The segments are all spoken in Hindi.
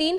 3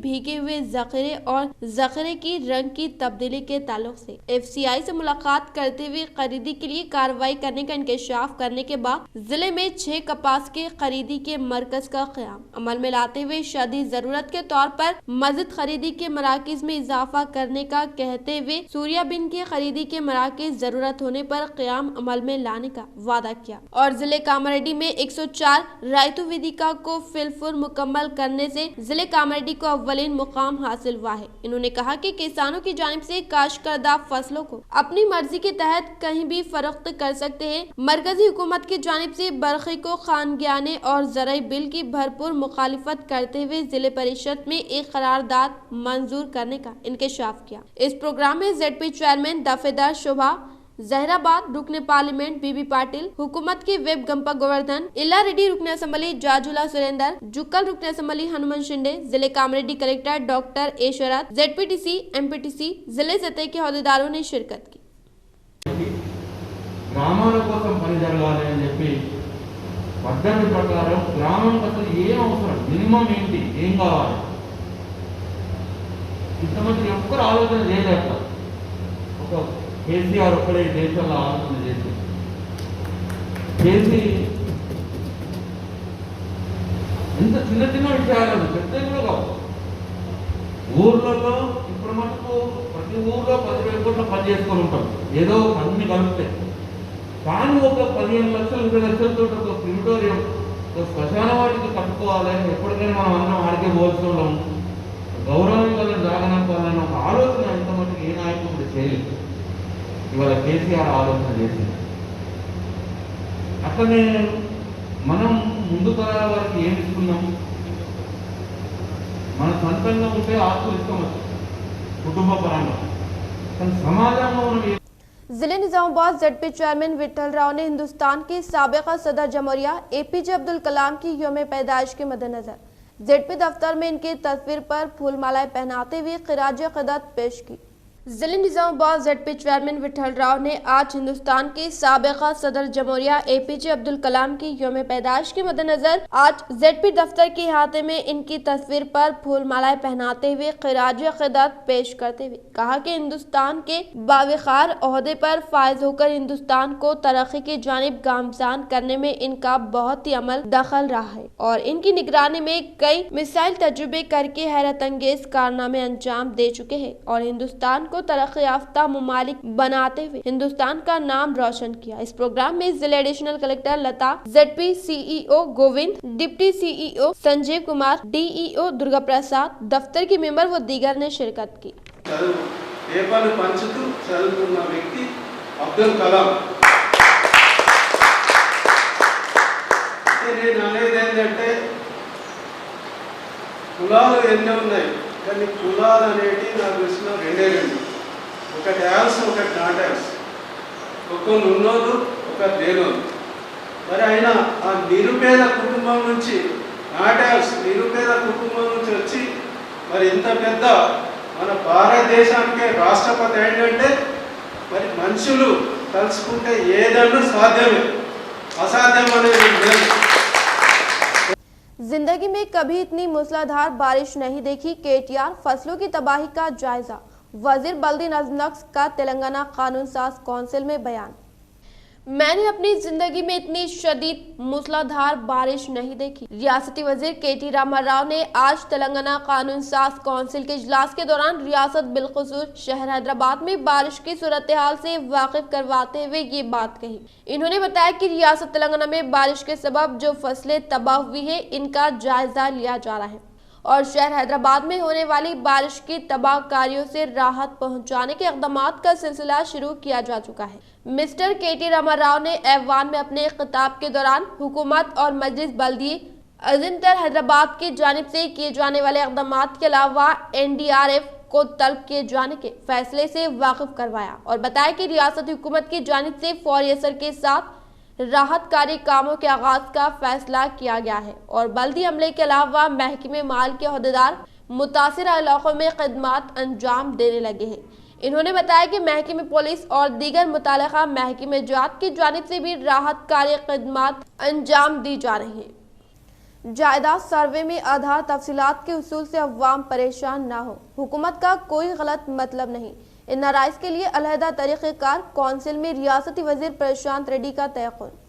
भीगे हुए ज़ख़ीरे और ज़ख़ीरे की रंग की तब्दीली के ताल्लुक से FCI से मुलाकात करते हुए खरीदी के लिए कार्रवाई करने का इंकशाफ करने के बाद जिले में 6 कपास के खरीदी के मरकज का क़याम अमल में लाते हुए शदीद जरूरत के तौर पर मज़ीद खरीदी के मराकिज में इजाफा करने का कहते हुए सूर्याबीन की खरीदी के मराकिज जरूरत होने पर क़याम अमल में लाने का वादा किया और जिले कामारेड्डी में 104 रायतु वेदिका को फिलफुल मुकम्मल करने से जिले कामारेड्डी को अव्वलीन मुकाम हासिल हुआ है। इन्होंने कहा कि किसानों की जानिब से काश्त करदा फसलों को अपनी मर्जी के तहत कहीं भी फरोख्त कर सकते हैं। मरकजी हुकूमत की जानिब से बरखी को खानगियाने और ज़राई बिल की भरपूर मुखालिफत करते हुए जिले परिषद में एक करारदाद मंजूर करने का इंकशाफ किया। इस प्रोग्राम में ZP चेयरमैन दफेदार शोभा जहराबाद, रुकने पार्लियामेंट बीबी पाटिल, हुकूमत के वेब गंपा गोवर्धन, इला रेड्डी, रुकने असम्बली जाजुला सुरेंद्र, जुक्कल, रुकने असम्बली हनुमान शिंदे, जिले Kamareddy collector doctor A Sharad, ZPTC, MPTC, जिले सतह के अहदेदारों ने शिरकत की। గ్రామాల కోసం పని జరగాలి అని చెప్పి పద్ధతి ప్రకారం గ్రామం అసలు ఏం అవసరం, మినిమం ఏంటి, ఏం కావాలి, ఇంతమంది ఒక్కరు ఆలోచన చేయలేక ఒక కేసీఆర్ ఒక్కడే దేశంలో ఆలోచన చేసి ఎంత చిన్న చిన్న విషయాలను చెప్తే కూడా కావు. ఊర్లలో ఇప్పుడు మటుకు ప్రతి ఊర్లో 10,000 కోట్ల పని చేసుకొని ఉంటాం, ఏదో అన్ని కలిపితే. కానీ ఒక 15 లక్షలు 20 లక్షలతో ఒక క్రిమిటోరియం, ఒక శ్మశాన వాటికి కట్టుకోవాలి, ఎప్పటికైనా మనం అందరం ఆడికే పోల్సిన వాళ్ళం, గౌరవం గల జాగనంపాలని ఒక ఆలోచన ఎంత మటుకు ఏ నాయకుడు చేయలేదు. ఇవాళ కేసీఆర్ ఆలోచన చేసింది. అట్లనే మనం ముందు తరాల వారికి ఏమి ఇస్తున్నాం, మన సొంతంగా ఉంటే ఆస్తులు ఇస్తామచ్చు కుటుంబ పరంగా, కానీ సమాజంలో మనం जिले निजामाबाद ZP चेयरमैन विठल राव ने हिंदुस्तान के साबिका सदर जमहूरिया APJ अब्दुल कलाम की यौम पैदाइश के मद्देनजर ZP दफ्तर में इनकी तस्वीर पर फूल मालाएं पहनाते हुए खिराज क़दर पेश की। जिले निजामाबाद ZP चेयरमैन विठल राव ने आज हिंदुस्तान के साबिका सदर जमहूरिया APJ अब्दुल कलाम की यौम पैदाइश के मद्देनजर आज ZP दफ्तर के अहाते में इनकी तस्वीर पर फूल मालाएं पहनाते हुए खिराज क़दर पेश करते हुए कहा कि हिंदुस्तान के बावकार ओहदे पर फायज होकर हिंदुस्तान को तरक्की की जानिब गामजान करने में इनका बहुत ही अमल दखल रहा है और इनकी निगरानी में कई मिसाइल तजुर्बे करके हैरत अंगेज कारनामे अंजाम दे चुके हैं और हिंदुस्तान को तरक्की याफ्ता मुमालिक बनाते हुए हिंदुस्तान का नाम रोशन किया। इस प्रोग्राम में जिले additional collector Lata, ZP CEO Govind, deputy CEO Sanjeev Kumar, DEO Durga Prasad, दफ्तर की मेंबर व दीगर ने शिरकत की। పేపర్లు పంచుతూ చదువుతున్న వ్యక్తి అబ్దుల్ కలాం. నేను అనేది ఏంటంటే కులాలు ఎన్నో ఉన్నాయి, కానీ కులాలు అనేవి నాకు తెలిసిన రెండే రెండు, ఒకటి యాల్స్, ఒకటి నాట్ యాల్స్, ఒక్కరు ఉన్నోళ్ళు, ఒకరు లేనోళ్ళు. మరి ఆయన ఆ నిరుపేద కుటుంబం నుంచి, నాట్ యాల్స్ నిరుపేద కుటుంబం నుంచి వచ్చి మరి ఇంత పెద్ద మన భారతదేశానికే రాష్ట్రపతి ఏంటంటే మరి మనుషులు తలుచుకుంటే ఏదైనా సాధ్యమే, అసాధ్యం అనేది లేదు. जिंदगी में कभी इतनी मूसलाधार बारिश नहीं देखी, KTR फसलों की तबाही का जायजा, वजीर बल्दी नज़्म नक्श का तेलंगाना कानून साज कौंसिल में बयान। मैंने अपनी जिंदगी में इतनी शदीद मूसलाधार बारिश नहीं देखी। रियासती वजीर KT रामाराव ने आज तेलंगाना कानून साज कौंसिल के इजलास के दौरान रियासत बिलखुसूस शहर हैदराबाद में बारिश की सूरत हाल से वाकिफ करवाते हुए ये बात कही। इन्होंने बताया कि रियासत तेलंगाना में बारिश के सबब जो फसलें तबाह हुई है, इनका जायजा लिया जा रहा है और शहर हैदराबाद में होने वाली बारिश की तबाहकारियों से राहत पहुंचाने के इक़दामात का सिलसिला शुरू किया जा चुका है। मिस्टर KT रामाराव ने ऐवान में अपने खिताब के दौरान हुकूमत और मजलिस बल्दी अज़ीमतर हैदराबाद की जानिब से किए जाने वाले इक़दामात के अलावा NDRF को तलब किए जाने के फैसले से वाकिफ करवाया और बताया कि रियासती हुकूमत की जानिब से फौरी असर के साथ राहत कार्य कामों के आगाज का फैसला किया गया है और बल्दी अमले के अलावा महकमे माल के अहदेदार मुतासिरा इलाकों में खिदमात अंजाम देने लगे हैं। इन्होंने बताया कि महकमे पुलिस और दीगर मुताल्लिका महकमे जात की जानिब से भी राहत कार्य खिदमात अंजाम दी जा रही है। जायदाद सर्वे में आधार तफसीलात के उसूल से अवाम परेशान ना हो, हुकूमत का कोई गलत मतलब नहीं। इन नाराइज के लिए अलहदा तरीक़ेकार कौंसिल में रियासती वजीर प्रशांत रेड्डी का तयक़ुन।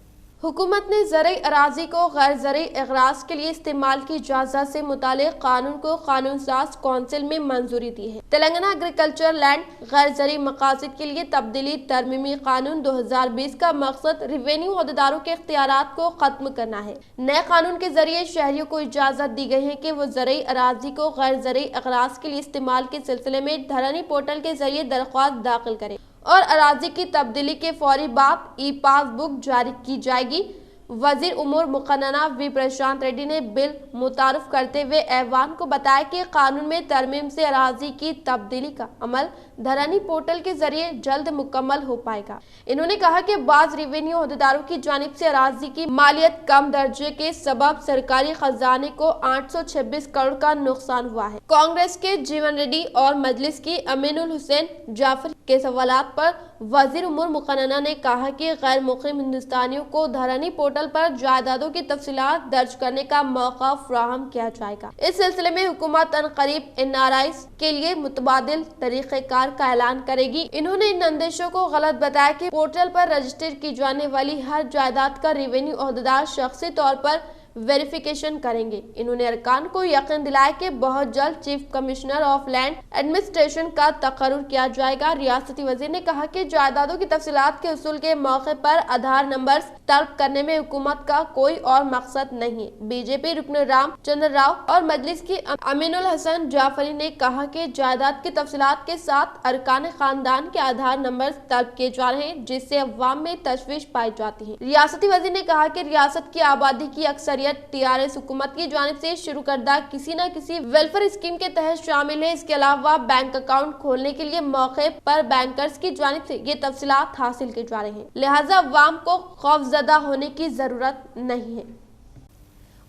हुकूमत ने ज़रई अराजी को गैर ज़रई इग़राज़ के लिए इस्तेमाल की इजाज़त से मुतालिक कानून को कानून साज कौंसिल में मंजूरी दी है। तेलंगाना एग्रीकल्चर लैंड गैर ज़रई मकासद के लिए तब्दीली तरमीमी कानून 2020 का मकसद रिवेन्यू अहदेदारों के इख्तियारात को खत्म करना है। नए कानून के जरिए शहरियों को इजाज़त दी गई है कि वो ज़रई अराजी को गैर ज़रई इग़राज़ के लिए इस्तेमाल के सिलसिले में धरनी पोर्टल के जरिए दरख्वास्त दाखिल करें और अराजी की तब्दीली के फौरी बाद ई पासबुक जारी की जाएगी। वजीर उमूर मुकन्नना वी प्रशांत रेड्डी ने बिल मुतारफ करते हुए ऐवान को बताया कि कानून में तरमीम से अराजी की तब्दीली का अमल धरनी पोर्टल के जरिए जल्द मुकम्मल हो पाएगा। इन्होंने कहा कि बाज रिवेन्यू अहदेदारों की जानिब से अराजी की मालियत कम दर्जे के सबब सरकारी खजाने को 826 करोड़ का नुकसान हुआ है। कांग्रेस के जीवन रेड्डी और मजलिस की अमीनुल हुसैन जाफर के सवालात पर वजीर उमूर मुकन्नना ने कहा कि गैर मुकीम हिंदुस्तानियों को धरनी पोर्टल पर जायदादों की तफसीलात दर्ज करने का मौका फराहम किया जाएगा। इस सिलसिले में हुकूमत अनकरीब एनआरआईज के लिए मुतबादिल तरीक़ेकार का ऐलान करेगी। इन्होंने इन अंदेशों को गलत बताया कि पोर्टल पर रजिस्टर की जाने वाली हर जायदाद का रिवेन्यू अहदेदार शख्सी तौर पर वेरिफिकेशन करेंगे। इन्होंने अरकान को यकीन दिलाया कि बहुत जल्द chief commissioner of land administration का तकर्रुर किया जाएगा। रियासती वजीर ने कहा कि जायदादों की तफसीलात के उसूल के मौके पर आधार नंबर तलब करने में हुकूमत का कोई और मकसद नहीं है। बीजेपी रुकन रामचंद्र राव और मजलिस की अमीनुल हसन जाफरी ने कहा कि जायदाद की तफसीलात के साथ अरकान खानदान के आधार नंबर तलब किए जा रहे हैं, जिससे अवाम में तशवीश पाई जाती है। रियासती वजीर ने कहा कि रियासत की आबादी की अक्सरियत टीआरएस हुकूमत की जानिब से शुरू करदा किसी न किसी वेलफेयर स्कीम के तहत शामिल है। इसके अलावा बैंक अकाउंट खोलने के लिए मौके पर बैंकर्स की जानिब से ये तफसीलात हासिल की जा रही हैं, लिहाजा अवाम को खौफजदा होने की जरूरत नहीं है।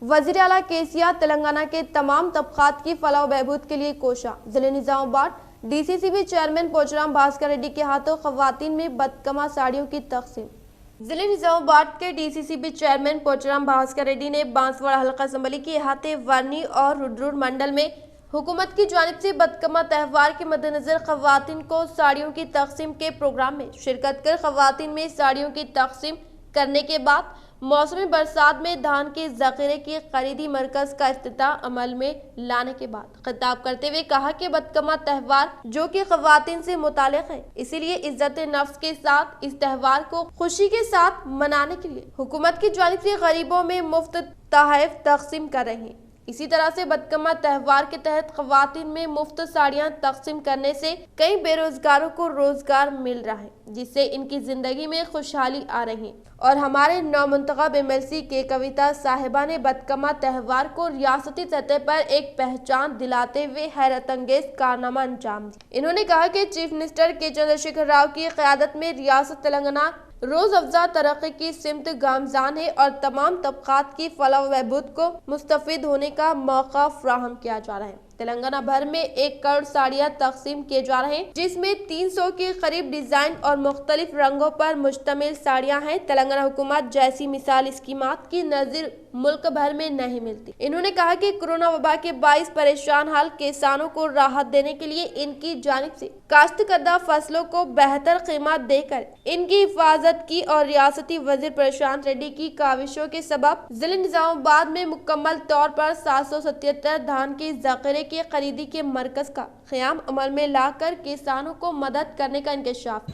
वजीर आला केसीआर तेलंगाना के तमाम तबकात की फलाह बहबूद के लिए कोशा। जिले निजामाबाद डीसीसीबी चेयरमैन पोचराम भास्कर रेड्डी के हाथों खवातीन में बदकमा साड़ियों की तकसीम। जिले निजामाबाद के डीसीसीबी चेयरमैन पोचराम भास्कर रेड्डी ने बांसवाड़ा हल्का असम्बली के अहाते वर्नी और रुद्रुर मंडल में हुकूमत की जानिब से बदकमा त्यौहार के मद्देनजर खवातीन को साड़ियों की तकसीम के प्रोग्राम में शिरकत कर खवातीन में साड़ियों की तकसीम करने के बाद मौसमी बरसात में धान के जखीरे की खरीदी मरकज का इफ्तिताह अमल में लाने के बाद खिताब करते हुए कहा कि बदकमा त्यौहार जो कि खवातीन से मुतालिक है, इसीलिए इज्जत नफ्स के साथ इस त्यौहार को खुशी के साथ मनाने के लिए हुकूमत की जानिब से गरीबों में मुफ्त तोहफे तकसीम कर रहे हैं। इसी तरह से बदकमा त्यौहार के तहत खवातीन में मुफ्त साड़ियां तकसीम करने से कई बेरोजगारों को रोजगार मिल रहा है, जिससे इनकी जिंदगी में खुशहाली आ रही है। और हमारे नौमुंतखब एमएलसी के कविता साहिबा ने बदकमा त्यौहार को रियासती सतह पर एक पहचान दिलाते हुए हैरत अंगेज कारनामा अंजाम दिया। इन्होंने कहा कि चीफ मिनिस्टर के चंद्रशेखर राव की क़यादत में रियासत तेलंगाना रोज अफजा तरक्की की सिमत गामजान है और तमाम तबकात की फलाह बहबूद को मुस्तफीद होने का मौका फराहम किया जा रहा है। तेलंगाना भर में 1 करोड़ साड़ियां तकसीम किए जा रहे हैं, जिसमें 300 के करीब डिजाइन और मुख्तलिफ रंगों पर मुश्तमिल साड़ियां हैं। तेलंगाना हुकूमत जैसी मिसाल स्कीमात की नजीर मुल्क भर में नहीं मिलती। इन्होंने कहा कि कोरोना वबा के बाइस परेशान हाल किसानों को राहत देने के लिए इनकी जानिब से काश्त करदा फसलों को बेहतर कीमत देकर इनकी हिफाजत की और रियासती वजीर प्रशांत रेड्डी की काविशों के सबब जिले निजामाबाद में मुकम्मल तौर पर 777 धान के जखीरे की खरीदी के मरकज का क़याम अमल में लाकर किसानों को मदद करने का इंकशाफ।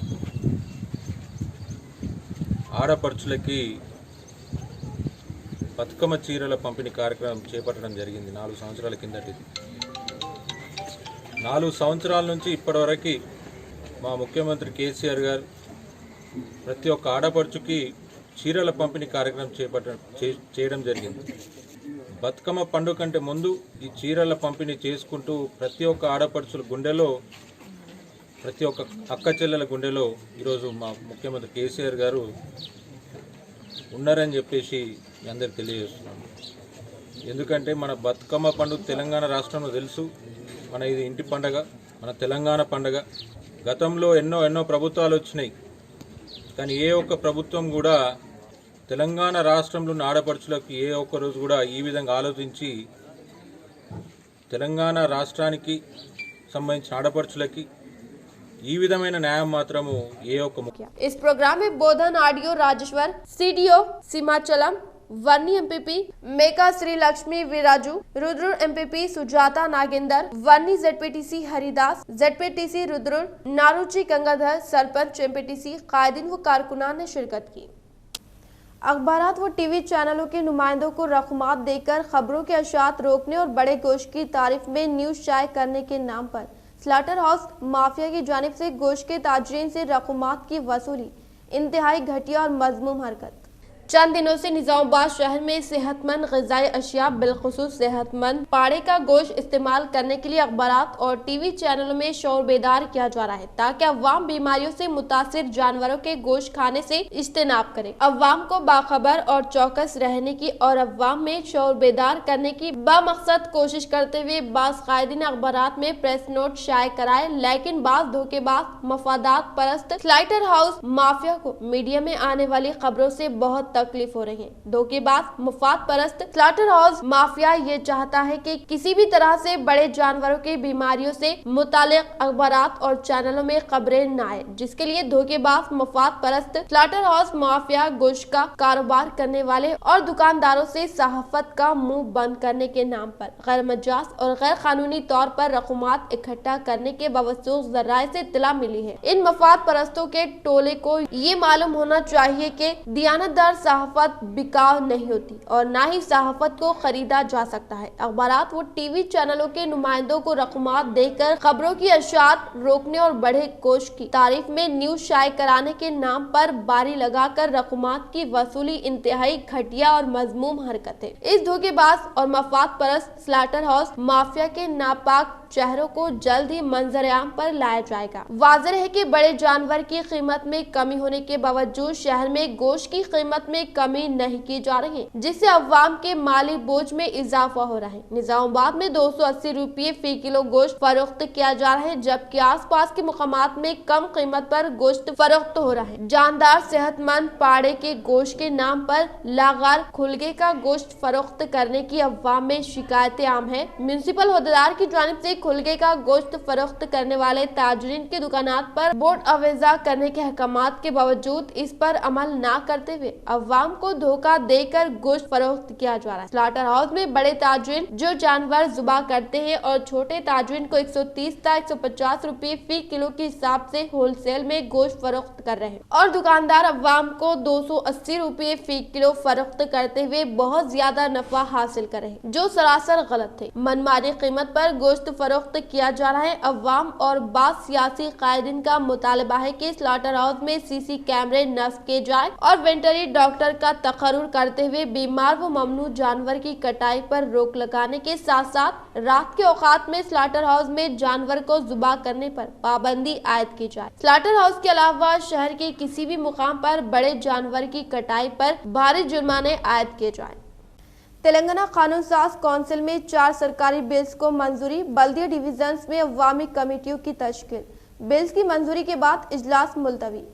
ఆడపడుచులకి బతుకమ్మ చీరల పంపిణీ కార్యక్రమం చేపట్టడం జరిగింది 4 సంవత్సరాల కిందటిది. 4 సంవత్సరాల నుంచి ఇప్పటివరకు మా ముఖ్యమంత్రి కేసీఆర్ గారు ప్రతి ఒక్క ఆడపడుచుకి చీరల పంపిణీ కార్యక్రమం చేయడం జరిగింది. బతుకమ్మ పండుగ కంటే ముందు ఈ చీరల పంపిణీ చేసుకుంటూ ప్రతి ఒక్క ఆడపడుచుల గుండెలో, ప్రతి ఒక్క అక్క చెల్లెల గుండెలో ఈరోజు మా ముఖ్యమంత్రి కేసీఆర్ గారు ఉన్నారని చెప్పేసి మీ అందరికి తెలియజేస్తున్నాను. ఎందుకంటే మన బతుకమ్మ పండుగ తెలంగాణ రాష్ట్రంలో తెలుసు, మన ఇది ఇంటి పండగ, మన తెలంగాణ పండగ. గతంలో ఎన్నో ప్రభుత్వాలు వచ్చినాయి, కానీ ఏ ఒక్క ప్రభుత్వం కూడా తెలంగాణ రాష్ట్రంలోని ఆడపడుచులకు ఏ ఒక్క రోజు కూడా ఈ విధంగా ఆలోచించి తెలంగాణ రాష్ట్రానికి సంబంధించిన ఆడపడుచులకి ఈ విధమైన న్యాయం మాత్రము ఏ ఒక్క इस प्रोग्राम में Bodhan RDO Rajeshwar CDO Seemachalam Varni MPP Meka Shri Lakshmi Viraju Rudra MPP Sujata Nagender Varni ZPTC Haridas ZPTC Rudra नारूची गंगाधर सरपंच एमपीटीसी कायदीन व कारकुनान ने शिरकत की। अखबारात व टीवी चैनलों के नुमाइंदों को रकूमात देकर खबरों के अशात रोकने और बड़े गोश्त की तारीफ में न्यूज शाये करने के नाम पर स्लॉटर हाउस माफिया की जानिब से गोश्त के ताजरीन से रकूमात की वसूली इंतहाई घटिया और मजमूम हरकत। चंद दिनों से निजामाबाद शहर में सेहतमंद ग़िज़ाई अशिया बिलखुसूस सेहतमंद पाड़े का गोश्त इस्तेमाल करने के लिए अखबारात और टीवी चैनलों में शोर बेदार किया जा रहा है ताकि अवाम बीमारियों से मुतासिर जानवरों के गोश्त खाने से इज्तनाब करे। अवाम को बाखबर और चौकस रहने की और अवाम में शोर बेदार करने की बामकसद कोशिश करते हुए बाज़ कायदीन अखबारात में प्रेस नोट शाये कराए, लेकिन बाज़ धोखेबाज मफादात परस्त स्लाइटर हाउस माफिया को मीडिया में आने वाली खबरों से बहुत तकलीफ हो रही है। धोखेबाज मुफाद परस्त स्लॉटर हाउस माफिया ये चाहता है कि किसी भी तरह से बड़े जानवरों की बीमारियों से मुतालिक अखबारात और चैनलों में खबरें न आए, जिसके लिए धोखेबाज मुफाद परस्त स्लॉटर हाउस माफिया गोश्त का कारोबार करने वाले और दुकानदारों से सहाफत का मुंह बंद करने के नाम पर गैर मजाज और गैर कानूनी तौर पर रकूमात इकट्ठा करने के बावजूद जराए से इत्तला मिली है। इन मफाद परस्तों के टोले को ये मालूम होना चाहिए कि दियानतदार सहाफत बिकाऊ नहीं होती और ना ही सहाफत को खरीदा जा सकता है। अखबारात व टीवी चैनलों के नुमाइंदों को रकूमात देकर खबरों की अशात रोकने और बढ़े गोश्त की तारीफ में न्यूज शाये कराने के नाम पर बारी लगाकर रकूमात की वसूली इंतहाई घटिया और मजमूम हरकत है। इस धोखेबाज और मफाद परस्त स्लॉटर हाउस माफिया के नापाक चेहरों को जल्द ही मंजर आम पर लाया जाएगा। वाज़ेह है कि बड़े जानवर की कीमत में कमी होने के बावजूद शहर में गोश्त की कीमत में कमी नहीं की जा रही है, जिससे अवाम के माली बोझ में इजाफा हो रहा है। निजामाबाद में 280 रुपये फी किलो गोश्त फरोख्त किया जा रहा है, जबकि आसपास के मुकामात में कम कीमत पर गोश्त फरोख्त हो रहा है। जानदार सेहतमंद पाड़े के गोश्त के नाम पर लागार खुलगे का गोश्त फरोख्त करने की अवाम में शिकायतें आम है। म्यूनिसिपल होदेदार की जानिब से खुलगे का गोश्त फरोख्त करने वाले ताजरीन की दुकानात पर बोर्ड अवेजा करने के अहकामात के बावजूद इस पर अमल न करते हुए अवाम को धोखा देकर गोश्त फरोख्त किया जा रहा है। स्लॉटर हाउस में बड़े ताजरीन जो जानवर जुबा करते हैं और छोटे ताजरीन को 130 से 150 रुपये फी किलो के हिसाब से होलसेल में गोश्त फरोख्त कर रहे हैं और दुकानदार अवाम को 280 रुपये फी किलो फरोख्त करते हुए बहुत ज्यादा नफा हासिल कर रहे हैं, जो सरासर गलत है। मनमानी कीमत पर गोश्त फरोख्त किया जा रहा है। अवाम और बाज़ सियासी कायदीन का मुतालबा है कि स्लॉटर हाउस में सीसी कैमरे नस्ब किए जाए और वेटरनरी डॉक्टर का तकर्रुर करते हुए बीमार व ममनू जानवर की कटाई पर रोक लगाने के साथ साथ रात के औकात में स्लॉटर हाउस में जानवर को जुबा करने पर पाबंदी आयद की जाए। स्लॉटर हाउस के अलावा शहर के किसी भी मुकाम पर बड़े जानवर की कटाई पर भारी जुर्माने आयद किए जाए। तेलंगाना कानून साज कौंसिल में 4 सरकारी बिल्स को मंजूरी, बल्दिया डिविजन्स में अवामी कमेटियों की तश्कील। बिल्स की मंजूरी के बाद इजलास मुलतवी।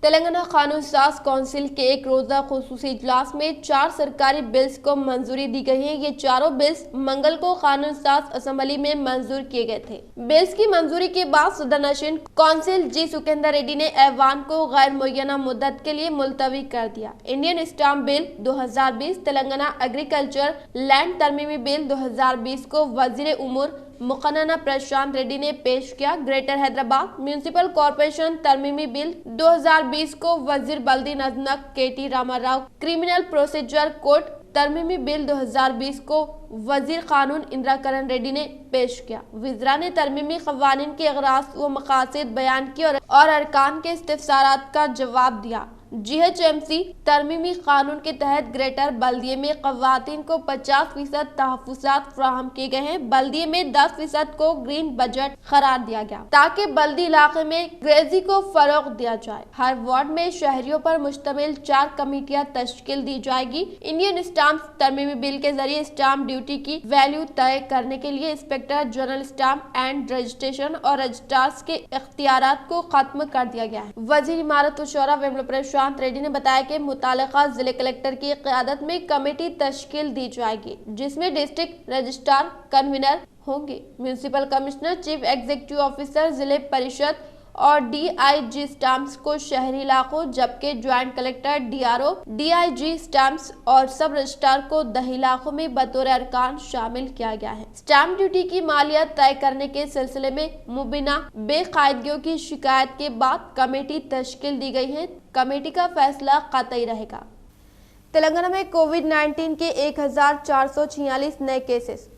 तेलंगाना कानून साज कौंसिल के एक रोजा खुसूसी इजलास में 4 सरकारी बिल्स को मंजूरी दी गई है। ये चारों बिल्स मंगल को कानून साज असेंबली में मंजूर किए गए थे। बिल्स की मंजूरी के बाद सदनशीन कौंसिल जी सुकेंदर रेड्डी ने ऐवान को गैर मुय्यना मुद्दत के लिए मुलतवी कर दिया। Indian stamp bill 2020, Telangana agriculture land तरमीमी बिल 2020 को वजीर उमूर मुकन्ना प्रशांत रेड्डी ने पेश किया। ग्रेटर हैदराबाद म्यूनिसिपल कॉर्पोरेशन तरमीमी बिल 2020 को वजीर बल्दी नजनक KT Ramarao, criminal procedure code तरमीमी बिल 2020 को वजीर कानून इंदिरा करण रेड्डी ने पेश किया। विज़रा ने तरमीमी क़वानीन के अगराज व मकासद बयान किए और अरकान के इस्तिफ़सारात का जवाब दिया। GHMC तरमीमी कानून के तहत ग्रेटर बल्दिये में ख़वातीन को 50% तहफ़्फ़ुज़ात फ़राहम किए गए हैं। बल्दिये में 10% को ग्रीन बजट करार दिया गया ताकि बल्दी इलाके में ग्रेजी को फ़रोग़ दिया जाए। हर वार्ड में शहरियों पर मुश्तमिल 4 कमेटियाँ तश्कील दी जाएगी। इंडियन स्टाम्प तरमीमी बिल के जरिए स्टाम्प ड्यूटी की वैल्यू तय करने के लिए inspector general stamp and registration और रजिस्ट्रार्स के इख्तियारात को खत्म कर दिया गया है। वज़ीर इमारत व शोरा वेमलो प्रशांत रेड्डी ने बताया कि मुतालिका जिले कलेक्टर की क़यादत में कमेटी तश्कील दी जाएगी, जिसमें डिस्ट्रिक्ट रजिस्ट्रार कन्वीनर होंगे, municipal commissioner, chief executive officer, जिले परिषद और DIG स्टाम्प्स को शहरी इलाकों, जबकि joint collector, DRO, DIG stamps और सब रजिस्ट्रार को दही इलाकों में बतौर अरकान शामिल किया गया है। स्टाम्प ड्यूटी की मालियत तय करने के सिलसिले में मुबीना बेकायदगियों की शिकायत के बाद कमेटी तश्कील दी गई है। कमेटी का फैसला कतई रहेगा। तेलंगाना में कोविड-19 के 1446 नए केसेस।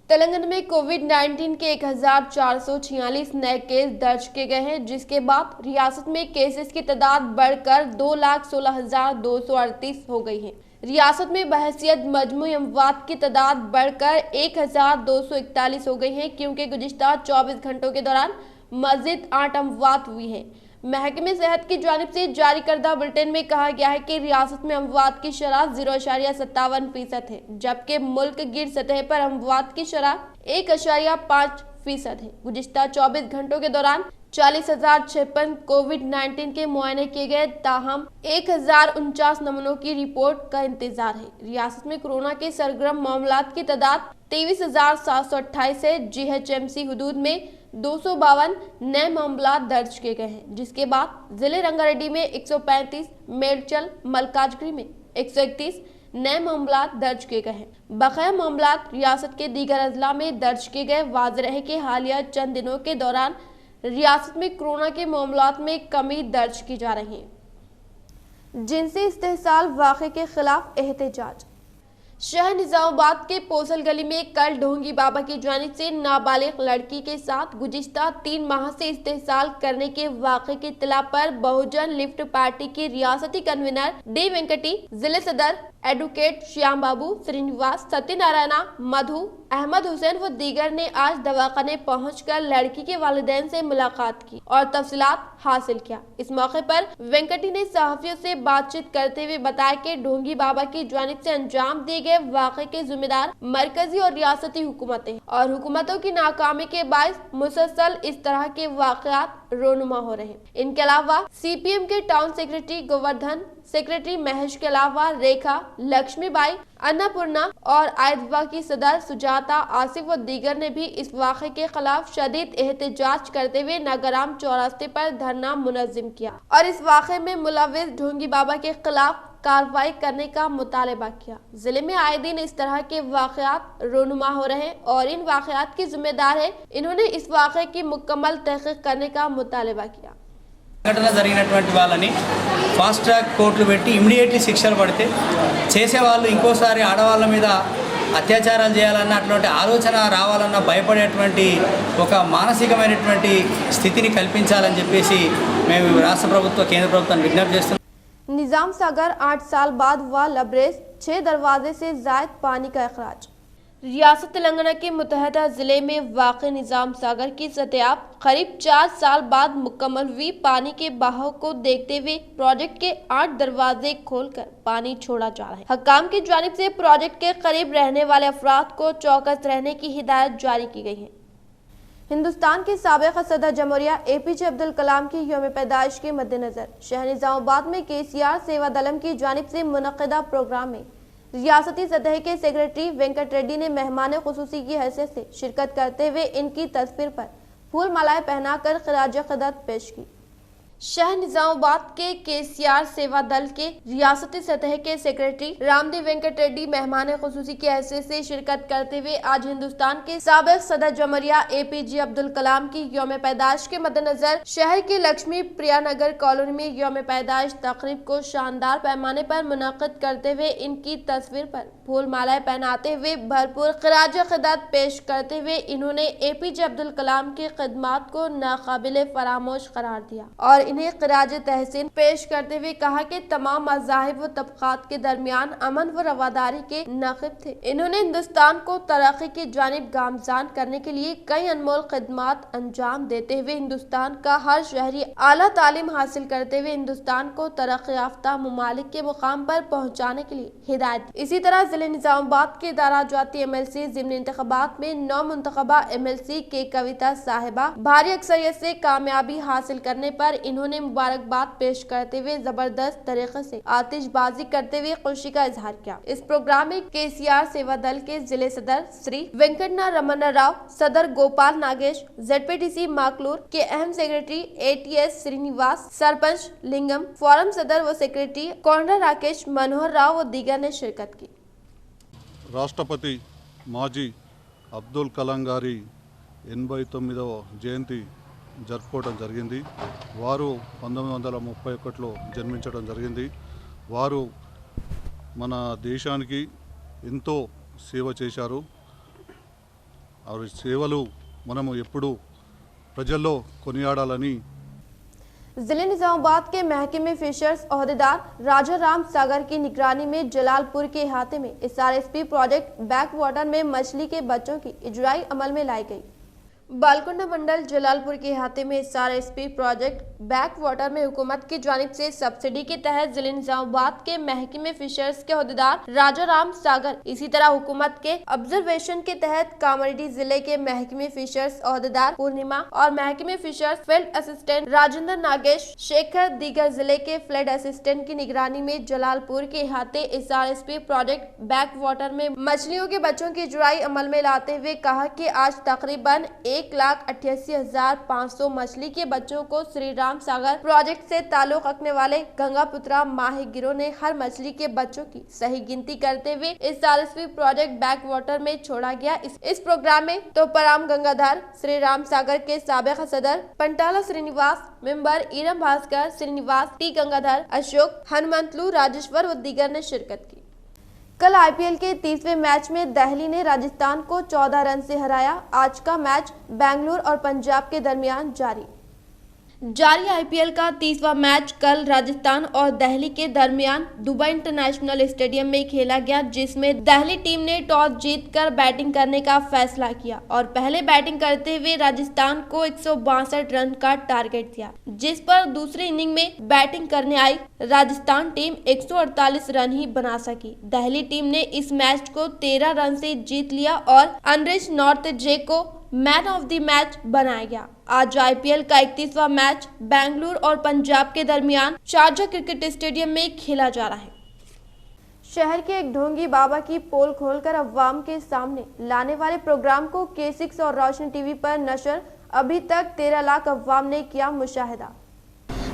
तेलंगाना में कोविड-19 के 1446 नए केस दर्ज किए गए हैं, जिसके बाद रियासत में केसेस की तादाद बढ़कर 2,16,238 हो गई है। रियासत में बहैसियत मजमूई अमवात की तादाद बढ़कर 1,241 हो गई है, क्योंकि गुज़िश्ता 24 घंटों के दौरान मज़ीद 8 अमवात हुई है। महकमे सेहत की जानिब से जारी करदा बुलेटिन में कहा गया है कि रियासत में अमवात की शरह 0.57% है, जबकि मुल्क गिर सतह पर अमवात की शरह 1.5% है। गुज़िश्ता 24 घंटों के दौरान 40,056 कोविड-19 के मुआयने किए गए, ताहम 1,049 नमूनों की रिपोर्ट का इंतजार है। रियासत में कोरोना के सरगर्म मामलात की तादाद 23,728 है। GHMC हुदूद में 252 नए मामला दर्ज किए गए हैं, जिसके बाद जिले रंगारेड्डी में 135, मेडचल मलकाजगिरी में 131 नए मामला दर्ज किए गए हैं। बकाया मामला रियासत के दीगर अजला में दर्ज किए गए। वाज़ेह है कि हालिया चंद दिनों के दौरान रियासत में कोरोना के मामलात में कमी दर्ज की जा रही है। जिनसी इस्तेहसाल वाक़े के खिलाफ एहतजाज। शहर निजामाबाद के पोसल गली में कल ढोंगी बाबा की जानिब से नाबालिग लड़की के साथ गुज़िश्ता 3 माह से इस्तेहसाल करने के वाक़े की इत्तला पर बहुजन लिफ्ट पार्टी के रियासती कन्वीनर D वेंकटी, जिले सदर एडवोकेट श्याम बाबू, श्रीनिवास, सत्यनारायणा, मधु, अहमद हुसैन व दीगर ने आज दवाखाने पहुंचकर लड़की के वालिदैन से मुलाकात की और तफसीलात हासिल किया। इस मौके पर वेंकटी ने सहाफियों से बातचीत करते हुए बताया कि ढोंगी बाबा की जानिब से अंजाम दिए गए वाक़े के जिम्मेदार मरकजी और रियासती हुकूमतें और हुकूमतों की नाकामी के बायस मुसलसल इस तरह के वाक़यात रोनुमा हो रहे हैं। इनके अलावा CPM के town secretary Govardhan, secretary Mahesh के अलावा रेखा, लक्ष्मीबाई, अन्नपूर्णा और आयदवा की सदर सुजाता, आसिफ व दीगर ने भी इस वाक़े के खिलाफ शदीद एहतजाज करते हुए नगराम चौरास्ते पर धरना मुनज़्ज़म किया और इस वाक़े में मुलव्विस ढोंगी बाबा के खिलाफ कार्रवाई करने का मुतालबा किया। जिले में आए दिन इस तरह के वाक़यात रोनुमा हो रहे हैं और इन वाक़यात की जिम्मेदार है। इन्होंने इस वाक़े की मुकम्मल तहक़ीक़ करने का मुतालबा किया। ఘటన జరిగినటువంటి వాళ్ళని ఫాస్ట్ ట్రాక్ కోర్టులు పెట్టి ఇమ్మీడియట్లీ శిక్షలు పడితే చేసేవాళ్ళు ఇంకోసారి ఆడవాళ్ళ మీద అత్యాచారాలు చేయాలన్న అటువంటి ఆలోచన రావాలన్న భయపడేటువంటి ఒక మానసికమైనటువంటి స్థితిని కల్పించాలని చెప్పేసి మేము రాష్ట్ర ప్రభుత్వ కేంద్ర ప్రభుత్వాన్ని విజ్ఞప్తి చేస్తున్నాం। निजाम सागर 8 साल बाद हुआ लबरेज, 6 दरवाजे से जायद पानी का अखराज। रियासत तेलंगाना के मुतहदा जिले में वाक़ निजाम सागर की सतह करीब 4 साल बाद मुकम्मल हुई। पानी के बहाव को देखते हुए प्रोजेक्ट के 8 दरवाजे खोलकर पानी छोड़ा जा रहा है। हकाम की जानिब से प्रोजेक्ट के करीब रहने वाले अफराद को चौकस रहने की हिदायत जारी की गई है। हिंदुस्तान के साबिक़ सदर जमहूरिया APJ अब्दुल कलाम की यौम पैदाइश के मद्देनजर शहर निजामाबाद में KCR सेवा दलम की जानिब से मुनक़्क़िदा प्रोग्राम में रियासती सतह के सेक्रेटरी वेंकट रेड्डी ने मेहमान खुसूसी की हैसियत से शिरकत करते हुए इनकी तस्वीर पर फूल मालाएं पहनाकर खिराज क़दर पेश की। शहर निजामाबाद के KCR सेवा दल के रियासती सतह के सेक्रेटरी रामदेव वेंकट रेड्डी मेहमान खुसूसी की हैसियत से शिरकत करते हुए आज हिंदुस्तान के साबिक़ सदर जमहूरिया APJ अब्दुल कलाम की यौम पैदाइश के मद्देनजर शहर के लक्ष्मी प्रिया नगर कॉलोनी में यौम पैदाइश तकरीब को शानदार पैमाने पर मुनक़्क़िद करते हुए इनकी तस्वीर पर फूल मालाएं पहनाते हुए भरपूर खिराज क़दर पेश करते हुए इन्होंने APJ अब्दुल कलाम की खिदमात को नाकाबिले फरामोश करार दिया और इन्हें खिराज तहसीन पेश करते हुए कहा कि तमाम मज़ाहिब व तबक़ात के दरमियान अमन व रवादारी के नाक़िब थे। इन्होंने हिंदुस्तान को तरक्की की जानिब गामज़ान करने के लिए कई अनमोल खिदमात अंजाम देते हुए हिंदुस्तान का हर शहरी आला तालीम हासिल करते हुए हिंदुस्तान को तरक्की याफ्ता ममालिक के मुकाम पर पहुँचाने के लिए हिदायत दी। इसी तरह जिले निजामाबाद के दारा जाती MLC ज़िमनी इंतख़ाबात में 9 मुंतखबा MLC के कविता साहिबा भारी अक्सरियत से कामयाबी हासिल करने पर इन्होंने उन्होंने मुबारकबाद पेश करते हुए जबरदस्त तरीके से आतिशबाजी करते हुए खुशी का इजहार किया। इस प्रोग्राम में KCR सेवा दल के जिले सदर श्री वेंकटना रमन राव, सदर गोपाल नागेश, ZPTC माकलूर के अहम सेक्रेटरी ATS श्रीनिवास, सरपंच लिंगम, फोरम सदर व सेक्रेटरी कोंडा राकेश मनोहर राव व दीगर ने शिरकत की। రాష్ట్రపతి మాజీ అబ్దుల్ కలాం గారి 89వ జయంతి జరుపుకోవడం జరిగింది. వారు 1931లో జన్మించడం జరిగింది. వారు మన దేశానికి ఎంతో సేవ చేశారు. ఆ సేవలు మనము ఎప్పుడూ ప్రజల్లో కొనియాడాలని जिले निजामाबाद के महकमे फिशर्स ओहदेदार राजा राम सागर की निगरानी में जलालपुर के इहाते में SRSP प्रोजेक्ट बैक वाटर में मछली के बच्चों की इजराई अमल में लाई गई। बालकुंडा मंडल जलालपुर के इहाते में SRSP प्रोजेक्ट बैक वाटर में हुकूमत की जानिब से सब्सिडी के तहत जिले निजामाबाद के महकमे फिशर्स के ओहदेदार राजा राम सागर, इसी तरह हुकूमत के ऑब्जर्वेशन के तहत कामारेड्डी जिले के महकमे फिशर्स ओहदेदार पूर्णिमा और महकमे fisheries field assistant Rajendra Nagesh Shekhar, दीगर जिले के फील्ड असिस्टेंट की निगरानी में जलालपुर के इहाते SRSP प्रोजेक्ट बैक वाटर में मछलियों के बच्चों की जुड़ाई अमल में लाते हुए कहा कि आज तकरीबन 1,88,500 मछली के बच्चों को श्री राम सागर प्रोजेक्ट से ताल्लुक रखने वाले गंगापुत्रा माहिगिरों ने हर मछली के बच्चों की सही गिनती करते हुए SRSP प्रोजेक्ट बैक वाटर में छोड़ा गया। इस प्रोग्राम में तो पराम गंगाधर, श्री राम सागर के साबिक सदर पंटाला श्रीनिवास, मेंबर ईरम भास्कर श्रीनिवास, टी गंगाधर, अशोक, हनुमंतलू, राजेश्वर व दीगर ने शिरकत की। कल IPL के 30वें मैच में दिल्ली ने राजस्थान को 14 रन से हराया। आज का मैच बेंगलुरु और पंजाब के दरमियान जारी IPL का 30वां मैच कल राजस्थान और दिल्ली के दरमियान दुबई इंटरनेशनल स्टेडियम में खेला गया, जिसमें दिल्ली टीम ने टॉस जीतकर बैटिंग करने का फैसला किया और पहले बैटिंग करते हुए राजस्थान को 162 रन का टारगेट दिया, जिस पर दूसरी इनिंग में बैटिंग करने आई राजस्थान टीम 148 रन ही बना सकी। दिल्ली टीम ने इस मैच को 13 रन से जीत लिया और अनरिच नॉर्थजे को मैन ऑफ द मैच बनाया गया। आज IPL का 31वां मैच बेंगलुरु और पंजाब के दरमियान शारजाह क्रिकेट स्टेडियम में खेला जा रहा है। शहर के एक ढोंगी बाबा की पोल खोलकर अवाम के सामने लाने वाले प्रोग्राम को K6 और रोशनी टीवी पर नशर अभी तक 13 लाख अवाम ने किया मुशाहिदा।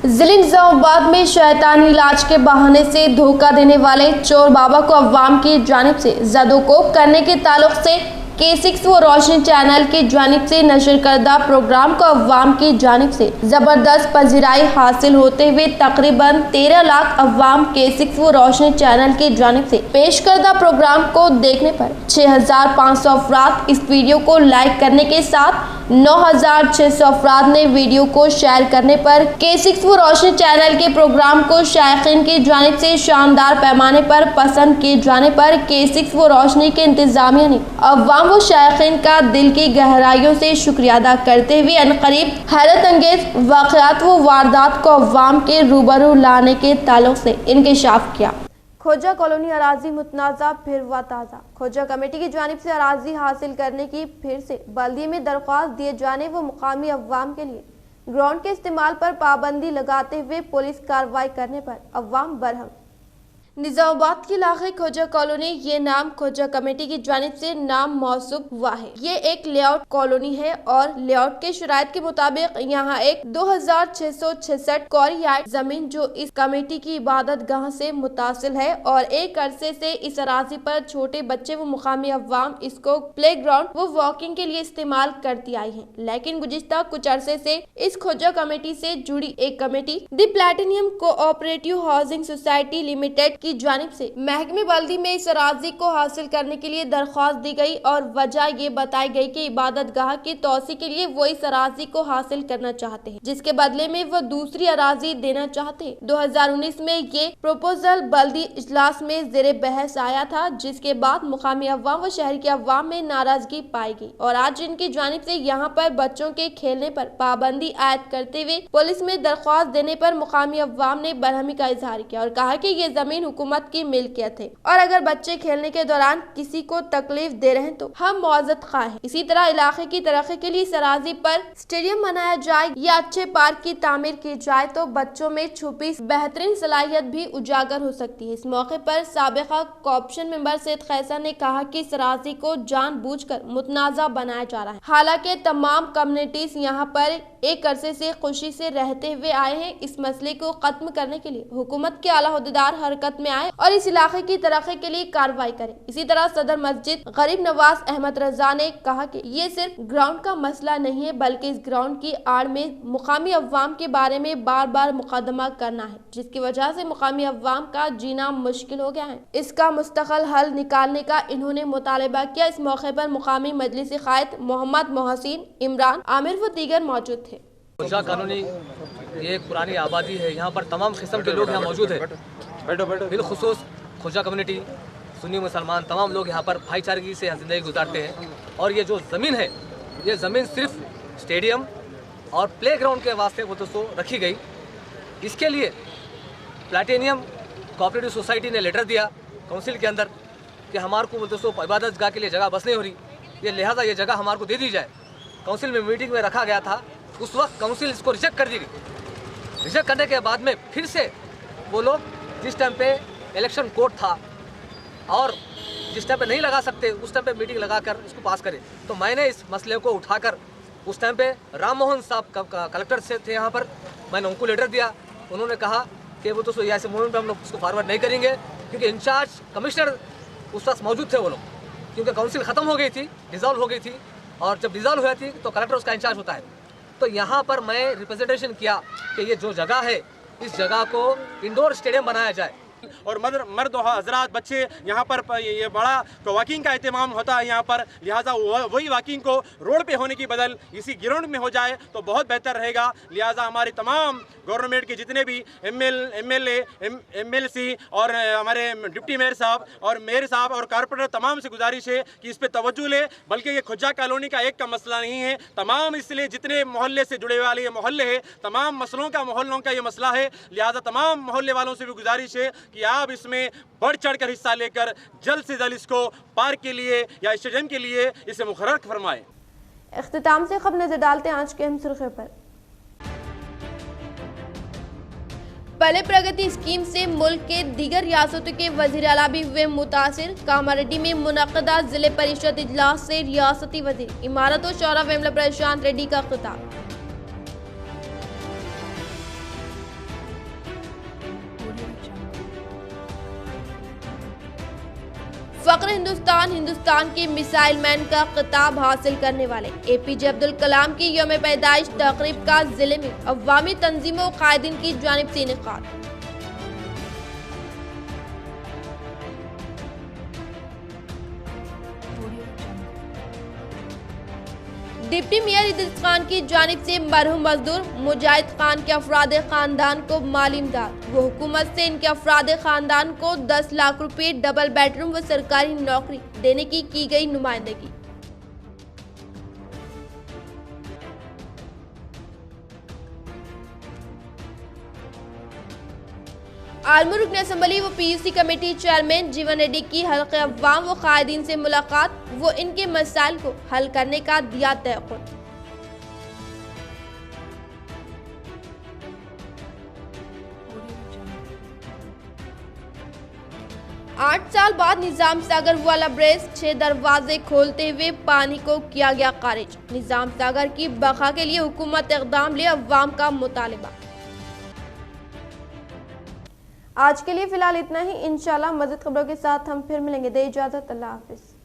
जिले निजामाबाद में शैतानी इलाज के बहाने से धोखा देने वाले चोर बाबा को अवाम की जानिब से ज़दोकोब करने के ताल्लुक से K6 व रोशनी चैनल की जानिब से नशर करदा प्रोग्राम को अवाम की जानिब से जबरदस्त पजीराई हासिल होते हुए तकरीबन 13 लाख अवाम K6 व रोशनी चैनल की जानिब से पेश करदा प्रोग्राम को देखने पर 6,500 अफराद इस वीडियो को लाइक करने के साथ 9,600 अफराद ने वीडियो को शेयर करने पर K6 व रोशनी चैनल के प्रोग्राम को शायकीन की जानिब से शानदार पैमाने पर पसंद किए जाने पर K6 व रोशनी के इंतजामिया ने अवाम व शायकीन का दिल की गहराइयों से शुक्रिया अदा करते हुए अनकरीब हैरत अंगेज वाक़यात व वारदात को अवाम के रूबरू लाने के ताल्लुक से इंकशाफ किया। खोजा कॉलोनी अराजी मुतनाज़ा फिर हुआ ताज़ा। खोजा कमेटी की जानिब से अराजी हासिल करने की फिर से बल्दिये में दरख्वास्त दिए जाने व मुकामी अवाम के लिए ग्राउंड के इस्तेमाल पर पाबंदी लगाते हुए पुलिस कार्रवाई करने पर अवाम बरहम। निजामाबाद के इलाके खोजा कॉलोनी, ये नाम खोजा कमेटी की जानिब से नाम मौसूब हुआ है। ये एक लेआउट कॉलोनी है और लेआउट के शराइत के मुताबिक यहाँ एक 2,666 कौरी यार्ड जमीन जो इस कमेटी की इबादत गाह से मुतासिल है और एक अरसे से इस अराजी पर छोटे बच्चे व मुकामी अवाम इसको प्ले ग्राउंड व वॉकिंग के लिए इस्तेमाल करती आई है। लेकिन गुज़िश्ता कुछ अरसे से इस खोजा कमेटी से जुड़ी एक committee the platinum cooperative housing society limited की जानिब से महकमे बल्दी में इस अराजी को हासिल करने के लिए दरख्वास्त दी गई और वजह ये बताई गई कि इबादत गाह की तोसी के लिए वो इस अराजी को हासिल करना चाहते हैं, जिसके बदले में वो दूसरी अराजी देना चाहते हैं। 2019 में ये प्रोपोजल बल्दी इजलास में ज़ेरे बहस आया था, जिसके बाद मुकामी अवाम व शहर के अवाम में नाराजगी पाई गई और आज इनकी जानिब से यहाँ पर बच्चों के खेलने पर पाबंदी आयद करते हुए पुलिस में दरख्वास्त देने पर मुकामी अवाम ने बरहमी का इजहार किया और कहा कि ये जमीन हुकूमत की मिल्कियत है और अगर बच्चे खेलने के दौरान किसी को तकलीफ दे रहे हैं तो हम मुआवजत खा हैं। इसी तरह इलाके की तरक्की के लिए सराजी पर स्टेडियम बनाया जाए या अच्छे पार्क की तामीर की जाए तो बच्चों में छुपी बेहतरीन सलाहियत भी उजागर हो सकती है। इस मौके पर साबिका कॉर्पोरेशन मेंबर सैयद खैसर ने कहा कि सराजी को जानबूझकर मुतनाज़ा बनाया जा रहा है। हालांकि तमाम कम्युनिटीज यहाँ पर एक अरसे से खुशी से रहते हुए आए हैं। इस मसले को खत्म करने के लिए हुकूमत के आला अहदेदार हरकत में आए और इस इलाके की तरक्की के लिए कार्रवाई करें। इसी तरह सदर मस्जिद गरीब नवाज अहमद रजा ने कहा कि ये सिर्फ ग्राउंड का मसला नहीं है बल्कि इस ग्राउंड की आड़ में मुकामी अवाम के बारे में बार बार मुकदमा करना है, जिसकी वजह से मुकामी अवाम का जीना मुश्किल हो गया है। इसका मुस्तकिल हल निकालने का इन्होंने मुतालबा किया। इस मौके पर मुकामी मजलिस कायद मोहम्मद मोहसिन, इमरान, आमिर व दीगर मौजूद थे। खुजा कॉलोनी ये एक पुरानी आबादी है, यहाँ पर तमाम किस्म के लोग यहाँ मौजूद है। बिलखुसूस खुजा कम्युनिटी, सुन्नी मुसलमान तमाम लोग यहाँ पर भाईचारगी से ज़िंदगी गुजारते हैं। और ये जो ज़मीन है, ये ज़मीन सिर्फ स्टेडियम और प्ले ग्राउंड के वास्ते वो दोस्तों रखी गई। इसके लिए प्लैटिनियम कोऑपरेटिव सोसाइटी ने लेटर दिया काउंसिल के अंदर कि हमारे को वो दोस्तों इबादत गाह के लिए जगह बस नहीं हो रही, ये लिहाजा ये जगह हमारे को दे दी जाए। काउंसिल में मीटिंग में रखा गया था, उस वक्त काउंसिल इसको रिजेक्ट कर दी गई। रिजेक्ट करने के बाद में फिर से वो लोग जिस टाइम पे इलेक्शन कोड था और जिस टाइम पे नहीं लगा सकते उस टाइम पे मीटिंग लगाकर इसको पास करें, तो मैंने इस मसले को उठाकर उस टाइम पे राम मोहन साहब कलेक्टर से थे यहाँ पर, मैंने उनको लेटर दिया। उन्होंने कहा कि वो तो ऐसे मूवमेंट पे हम लोग उसको फॉरवर्ड नहीं करेंगे, क्योंकि इंचार्ज कमिश्नर उस वक्त मौजूद थे वो लोग, क्योंकि काउंसिल ख़त्म हो गई थी, डिज़ोल्व हो गई थी, और जब डिज़ोल्व हुई थी तो कलेक्टर उसका इंचार्ज होता है। तो यहाँ पर मैं रिप्रेजेंटेशन किया कि ये जो जगह है इस जगह को इंडोर स्टेडियम बनाया जाए और मर्द हजरात बच्चे यहाँ पर ये बड़ा तो वॉकिंग का एहतमाम होता है यहाँ पर, लिहाजा वही वॉकिंग को रोड पे होने की बदल इसी ग्राउंड में हो जाए तो बहुत बेहतर रहेगा। लिहाजा हमारे तमाम गवर्नमेंट के जितने भी एमएलए एमएलसी और हमारे डिप्टी मेयर साहब और मेयर साहब और कारपोरेटर तमाम से गुजारिश है कि इस पर तवज्जो ले। बल्कि ये खुजा कॉलोनी का एक का मसला नहीं है, तमाम इसलिए जितने मोहल्ले से जुड़े वाले ये मोहल्ले हैं, तमाम मसलों का मोहल्लों का ये मसला है। लिहाजा तमाम मोहल्ले वालों से भी गुजारिश है कि आप इसमें बढ़ चढ़ कर हिस्सा लेकर जल्द से जल्द इसको पार्क के लिए या स्टेडियम के लिए इसे मुकर्रर फरमाएं। इख्तिताम से खबर नजर डालते हैं आज के अहम सुर्खियों पर। पहले प्रगति स्कीम से मुल्क के दीगर रियासतों के वजीर आला भी हुए मुतासिर। कामारेड्डी में मुनक्कदा जिले परिषद इजलास से रियासती वजीर इमारत और शौरा वेमला प्रशांत रेड्डी का खिताब। फख्र हिंदुस्तान के मिसाइल मैन का खिताब हासिल करने वाले एपीजे अब्दुल कलाम की यौम पैदाइश तकरीब का जिले में अवामी तंजीमों और कायदीन की जानिब से इनेकाद। डिप्टी मेयर इदरीस खान की जानिब से मरहूम मजदूर मुजाहिद खान के अफराद खानदान को माली इमदाद। वो हुकूमत से इनके अफराद खानदान को 10 लाख रुपए, डबल बेडरूम व सरकारी नौकरी देने की गई नुमाइंदगी। आलमू रुकन असम्बली व पीयूसी कमेटी चेयरमैन जीवन रेड्डी की हल्के अवाम व कायदीन से मुलाकात। वो इनके मसाइल को हल करने का दिया तयक़ुन। 8 साल बाद निजाम सागर वाला ब्रिज 6 दरवाजे खोलते हुए पानी को किया गया खारिज। निजाम सागर की बका के लिए हुकूमत इक़दाम ले, अवाम का मुतालिबा। आज के लिए फिलहाल इतना ही। इंशाल्लाह मज़ीद खबरों के साथ हम फिर मिलेंगे। दे इजाज़त, अल्लाह हाफ़िज़।